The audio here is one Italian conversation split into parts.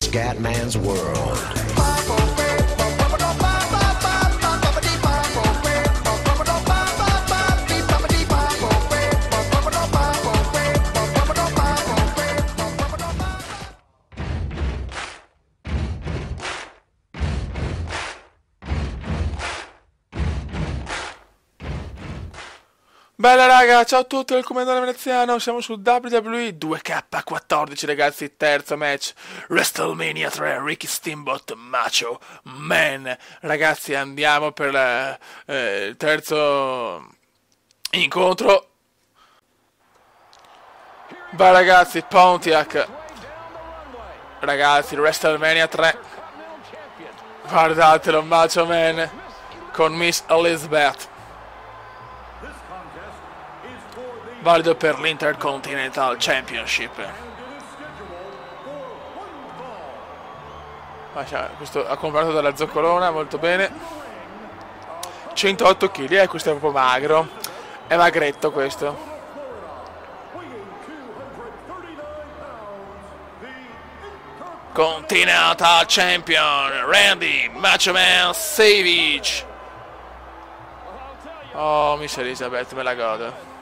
Scatman's World. Bella raga, ciao a tutti, il comandante veneziano, siamo su WWE 2K14 ragazzi, terzo match, WrestleMania 3, Ricky Steamboat, Macho Man. Ragazzi, andiamo per il terzo incontro. Vai ragazzi, Pontiac. Ragazzi, WrestleMania 3. Guardatelo, Macho Man con Miss Elizabeth. Valido per l'Intercontinental Championship. Questo ha comprato dalla zoccolona, molto bene. 108 kg, questo è proprio magro. È magretto questo. Continental Champion Randy Macho Man Savage. Oh, Miss Elizabeth, me la godo.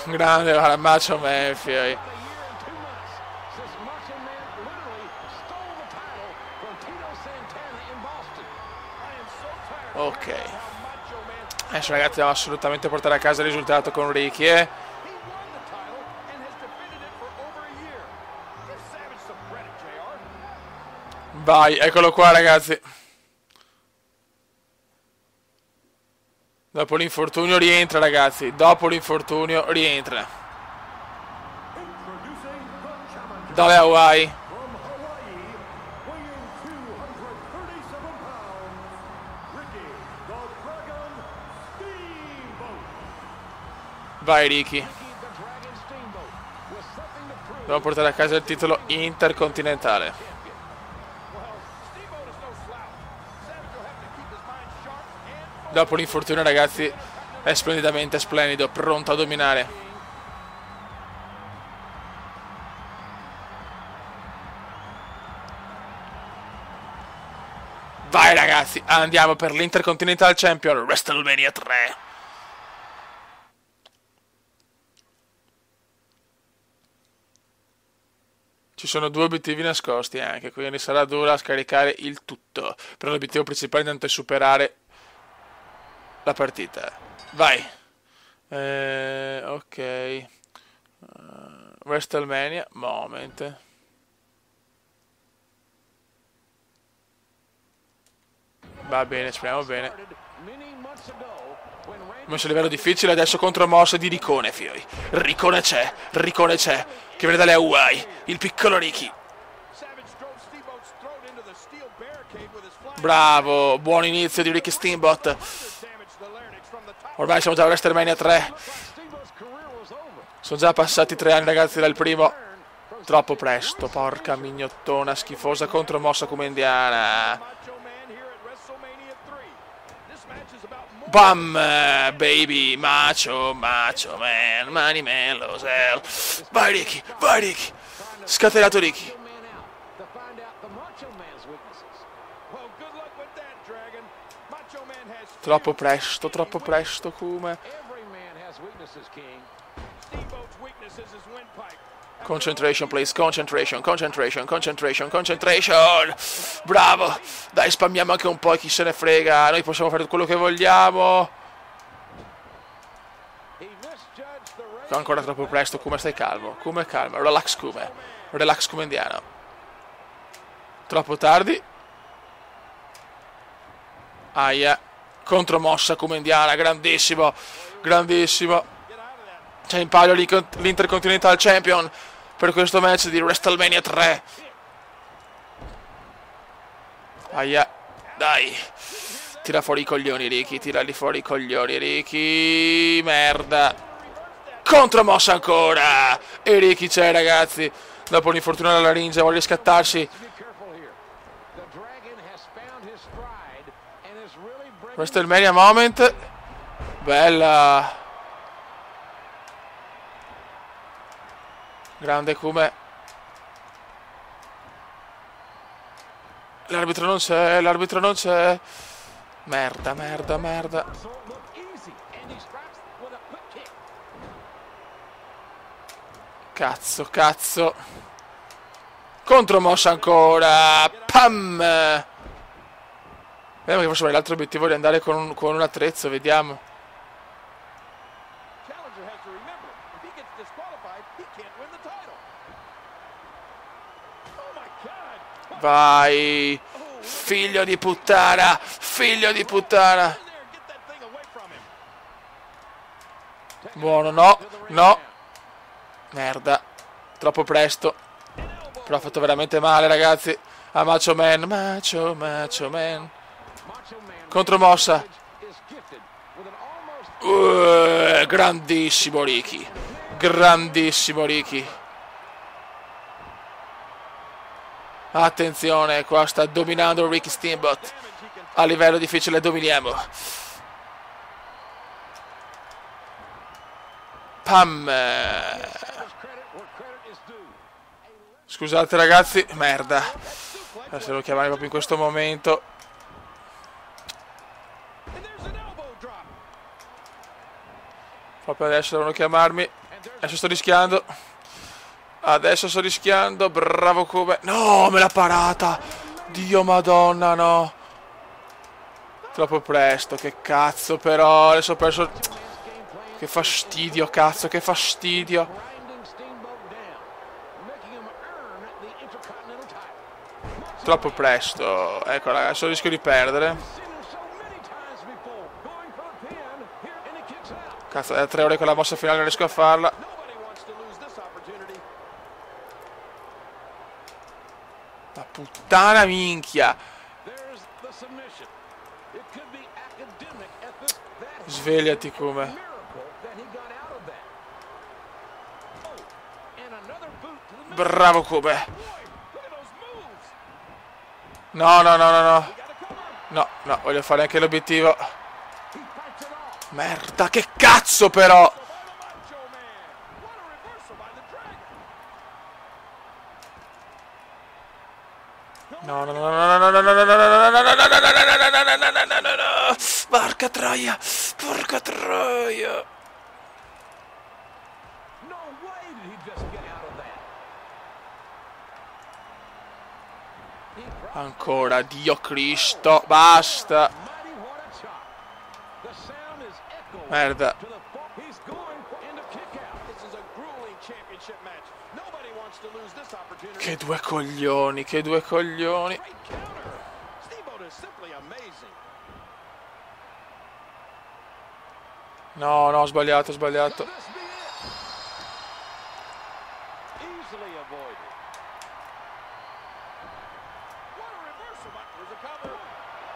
Grande la Macho Man, figli. Ok. Adesso ragazzi devo assolutamente portare a casa il risultato con Ricky, Vai, eccolo qua ragazzi. Dopo l'infortunio rientra ragazzi, dopo l'infortunio rientra. Dalle Hawaii. Vai Ricky. Devo portare a casa il titolo intercontinentale. Dopo l'infortunio ragazzi è splendidamente splendido, pronto a dominare. Vai ragazzi, andiamo per l'Intercontinental Champion WrestleMania 3. Ci sono due obiettivi nascosti anche, quindi sarà dura scaricare il tutto. Però l'obiettivo principale intanto è superare la partita. Vai. Ok. WrestleMania. Moment. Va bene, speriamo bene. Messo a livello difficile adesso contro mosse di Ricone, fioi. Ricone c'è, che viene dalle Hawaii. Il piccolo Ricky. Bravo, buon inizio di Ricky Steamboat. Ormai siamo già a WrestleMania 3. Sono già passati 3 anni ragazzi dal primo. Troppo presto, porca mignottona schifosa contromossa come indiana. Bam, baby, macho man, mani mello, sel. Vai Ricky. Scatenato Ricky. Troppo presto, come. Concentration, please, concentration. Bravo. Dai, spammiamo anche un po', chi se ne frega. Noi possiamo fare quello che vogliamo. Ancora troppo presto, come stai calmo. Relax come indiano. Troppo tardi. Aia. Contromossa come indiana, grandissimo. C'è in palio l'Intercontinental Champion per questo match di WrestleMania 3. Aia, dai. Tira fuori i coglioni Ricky, tirali fuori i coglioni Ricky. Merda. Contromossa ancora. E Ricky c'è ragazzi. Dopo l'infortunio alla laringe vuole scattarsi. WrestleMania moment. Bella. Grande come. L'arbitro non c'è, l'arbitro non c'è. Merda, merda, merda. Cazzo, cazzo. Contromossa ancora. Pam. Vediamo che forse l'altro obiettivo è di andare con un attrezzo, vediamo. Vai. Figlio di puttana. Figlio di puttana. Buono, no. No. Merda. Troppo presto. Però ha fatto veramente male, ragazzi. A Macho Man. Macho Man. Contromossa. Grandissimo Ricky. Grandissimo Ricky. Attenzione, qua sta dominando Ricky Steamboat. A livello difficile dominiamo. Pam. Scusate ragazzi, merda. Adesso devo chiamare proprio in questo momento. Proprio adesso devono chiamarmi. Adesso sto rischiando. Adesso sto rischiando. Bravo come. No, me l'ha parata. Dio madonna, no. Troppo presto, che cazzo però. Adesso ho perso. Che fastidio, cazzo, che fastidio. Troppo presto. Ecco ragazzi, rischio di perdere. Cazzo, da 3 ore con la mossa finale non riesco a farla. La puttana minchia. Svegliati come. Bravo come. No, no, no, no, no. No, no, voglio fare anche l'obiettivo. Merda, che cazzo però. No, no, no, no, no, no, no, no, no, no, no, no, no, no, no, no, no. Porca troia. Porca troia. Ancora, Dio Cristo, basta. Merda. Che due coglioni, che due coglioni. No, no, ho sbagliato, ho sbagliato.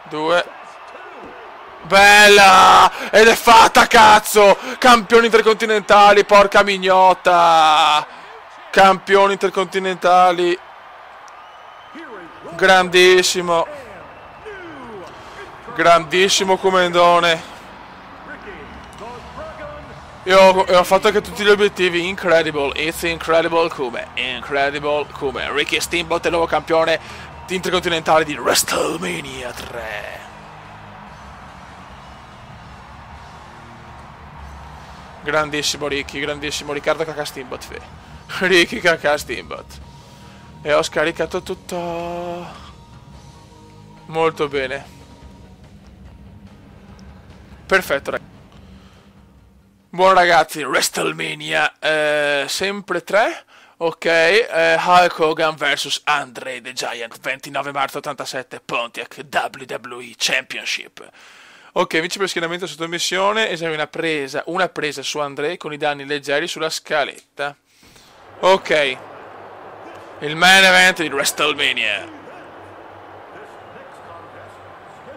Due. Bella! Ed è fatta, cazzo! Campioni intercontinentali, porca mignotta! Campioni intercontinentali. Grandissimo. Grandissimo Comendone. Io ho fatto anche tutti gli obiettivi. Incredible, it's incredible come. Incredible come. Ricky Steamboat è il nuovo campione intercontinentale di WrestleMania 3. Grandissimo Ricky, grandissimo Riccardo Cacca Steamboat. Ricky Cacca Steamboat. E ho scaricato tutto molto bene. Perfetto ragazzi. Buon ragazzi, WrestleMania sempre 3. Ok, Hulk Hogan vs Andre the Giant, 29 marzo 87, Pontiac WWE Championship. Ok, vince per schieramento sottomissione, esegue una presa su Andre con i danni leggeri sulla scaletta. Ok, il main event di WrestleMania.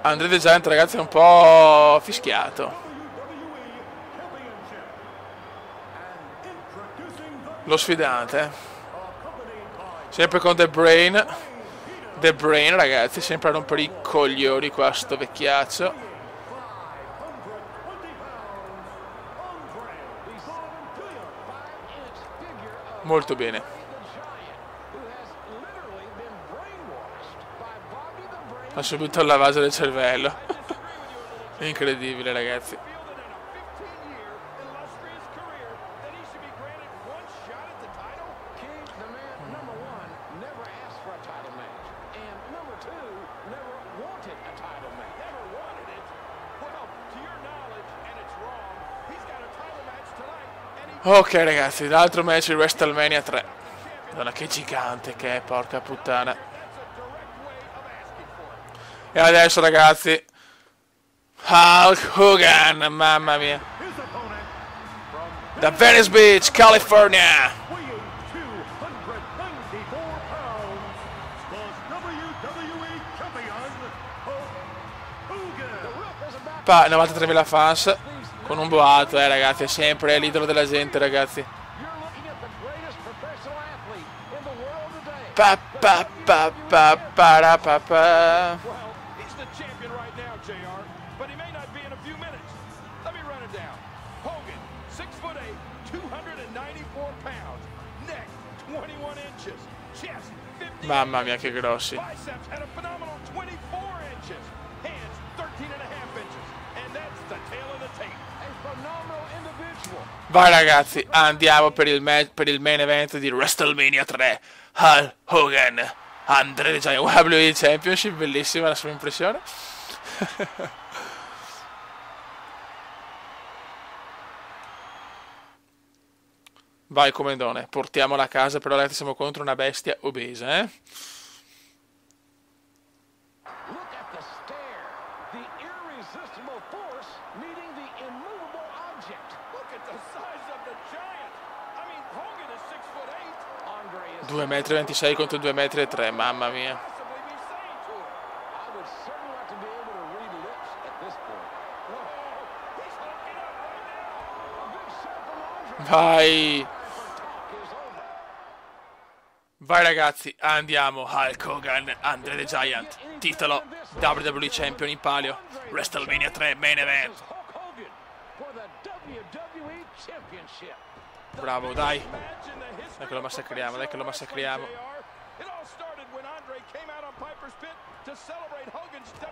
Andre the Giant ragazzi è un po' fischiato. Lo sfidante. Sempre con The Brain. The Brain ragazzi, sempre a rompere i coglioni qua sto vecchiaccio. Molto bene. Ha subito il lavaggio del cervello. Incredibile, ragazzi. Ok ragazzi, l'altro match di WrestleMania 3. Madonna, che gigante che è, porca puttana. E adesso ragazzi, Hulk Hogan, mamma mia. Da Venice Beach, California. Pa 93.000 fans. Con un boato, ragazzi, è sempre l'idolo della gente, ragazzi. Pa pa pa pa para pa pa. Mamma mia, che grossi. Vai ragazzi, andiamo per il main event di WrestleMania 3. Hulk Hogan, Andre the Giant, WWE Championship, bellissima la sua impressione. Vai comandone, portiamola a casa, però ragazzi siamo contro una bestia obesa, eh? Due metri 26 contro 2 metri e 3, mamma mia. Vai. Vai ragazzi, andiamo. Hulk Hogan, Andre the Giant, titolo WWE Champion in palio, WrestleMania 3 main event. Bravo, dai. Dai che lo massacriamo, dai che lo massacriamo.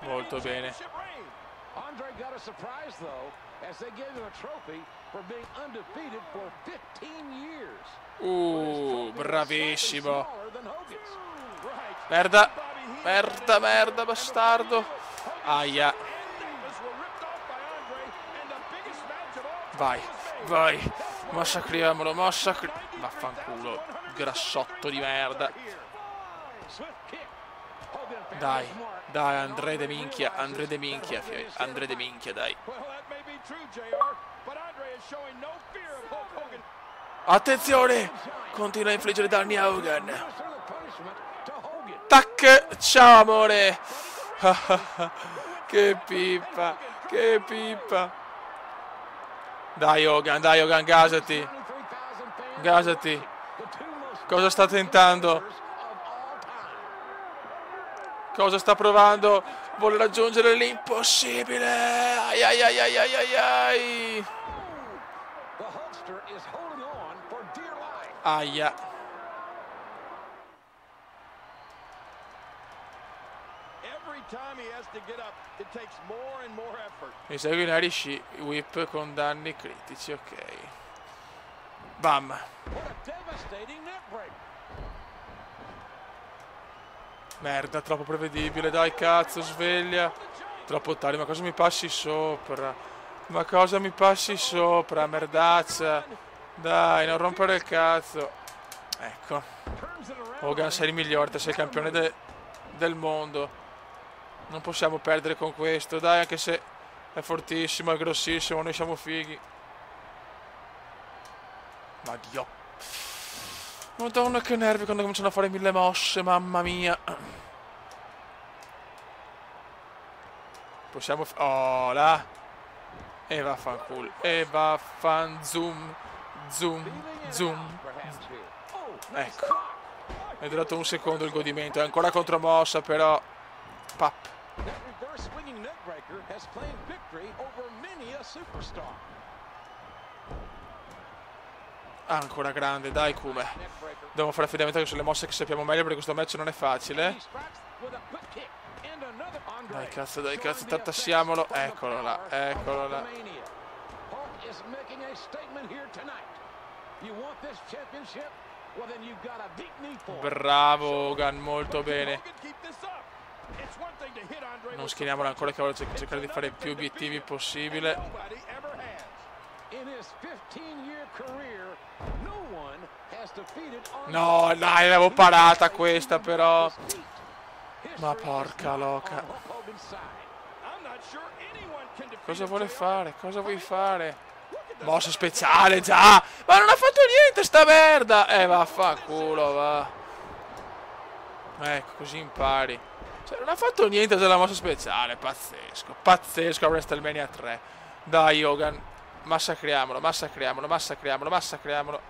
Molto bene. Bravissimo. Merda, merda, merda, bastardo. Aia. Vai, vai. Massacriamolo, vaffanculo, grassotto di merda. Dai, dai, Andre de minchia, Andre de minchia, Andre de minchia, dai. Attenzione, continua a infliggere danni a Hogan. Tac, ciao amore. Che pipa, che pipa. Dai Hogan, gasati. Gasati. Cosa sta tentando? Cosa sta provando? Vuole raggiungere l'impossibile. Ai ai ai ai ai ai ai. Aia. Mi segue un Irish Whip con danni critici, ok. Bam. Merda, troppo prevedibile, dai cazzo, sveglia. Troppo tardi, ma cosa mi passi sopra? Ma cosa mi passi sopra, merdaccia? Dai, non rompere il cazzo. Ecco. Hogan, sei il migliore, sei il campione del mondo. Non possiamo perdere con questo, dai, anche se è fortissimo, è grossissimo, noi siamo fighi. Ma Dio. Madonna che nervi quando cominciano a fare 1000 mosse, mamma mia. Possiamo... Oh, là. E vaffanculo. E vaffan zoom. Zoom. Zoom. Ecco. È durato un secondo il godimento. È ancora contromossa, però... Pap. Ancora grande, dai Kume. Dobbiamo fare affidamento sulle mosse che sappiamo meglio, perché questo match non è facile. Dai cazzo, tartassiamolo. Eccolo là, eccolo là. Bravo Hogan, molto bene. Non schieniamolo ancora, che voglio cercare di fare più obiettivi possibile. No, dai, l'avevo parata questa però. Ma porca loca. Cosa vuole fare? Cosa vuoi fare? Mossa speciale già. Ma non ha fatto niente sta merda. Vaffanculo, va. Ecco, così impari. Cioè, non ha fatto niente della mossa speciale. Pazzesco. Pazzesco a WrestleMania 3. Dai Hogan. Massacriamolo, massacriamolo, massacriamolo, massacriamolo.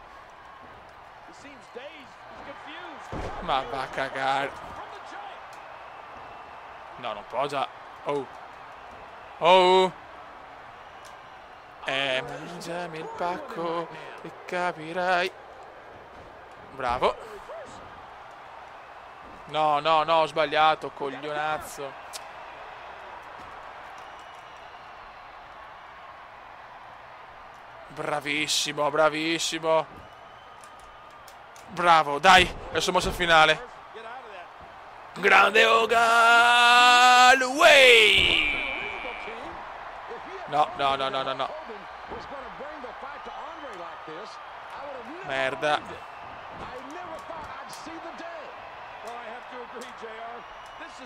Ma va a cagare. No, non può già. Oh. Oh. Mangiami il pacco e capirai. Bravo. No, no, no, ho sbagliato, coglionazzo. Bravissimo, bravissimo. Bravo, dai, adesso mossa finale. Grande Hogan! Way! No, no, no, no, no, no. Merda.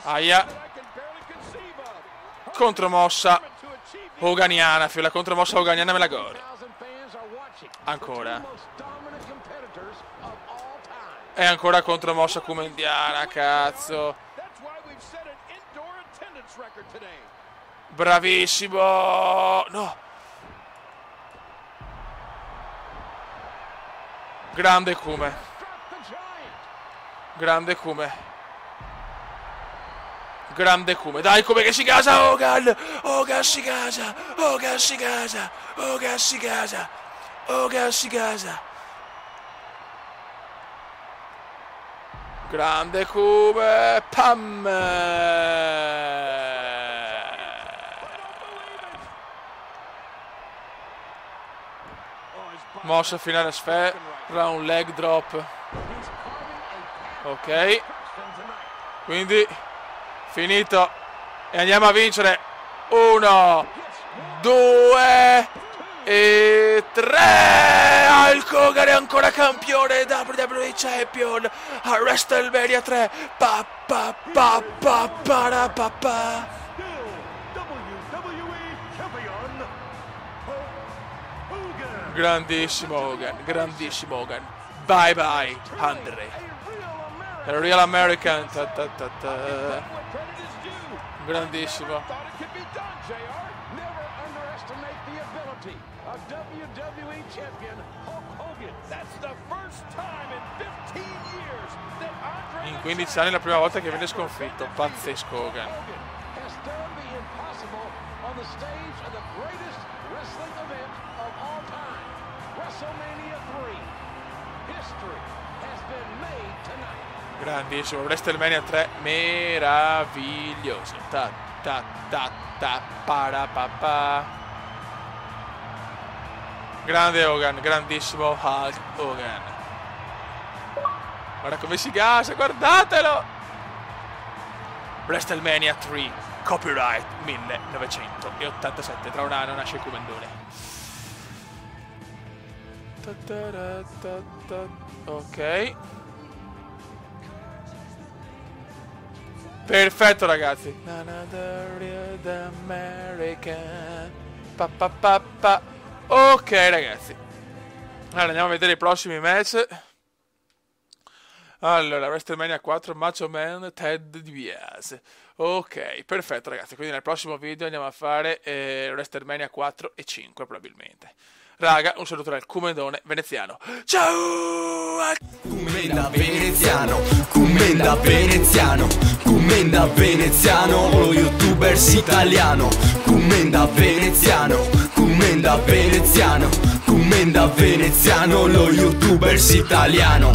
Aia. Contromossa Hoganiana, la contromossa Hoganiana me la godo. Ancora. E ancora contromossa Kumendiana, cazzo. Bravissimo. No. Grande Kume. Grande Kume. Grande Kume. Dai Kume che si casa Hogan. Hogan si casa. Hogan si casa. Hogan si casa. Hogan si casa. Grande Kume. Pam. Mossa finale sfera, un leg drop. Ok. Quindi finito. E andiamo a vincere. 1, 2 e 3. Hulk Hogan è ancora campione WWE Champion a WrestleMania 3. Pa pa pa pa para pa pa. Grandissimo Hogan, grandissimo Hogan. Bye bye, Andre. The Real American. Ta ta ta ta. Grandissimo. In 15 anni è la prima volta che viene sconfitto. Pazzesco Hogan. Grandissimo, WrestleMania 3 meraviglioso. Ta ta ta ta para pa pa. Grande Hogan, grandissimo Hulk Hogan. Guarda come si gasa, guardatelo. WrestleMania 3 copyright 1987. Tra un anno nasce il Kumendone. Ok. Perfetto ragazzi. Ok ragazzi. Allora andiamo a vedere i prossimi match. Allora, WrestleMania 4 Macho Man Ted DiBiase. Ok, perfetto ragazzi. Quindi nel prossimo video andiamo a fare WrestleMania 4 e 5 probabilmente. Raga, un saluto dal Kumendone veneziano. Ciao! Kumenda veneziano, Kumenda veneziano, Kumenda veneziano, lo youtubers italiano. Kumenda veneziano, Kumenda veneziano, Commenda veneziano, lo youtubers italiano.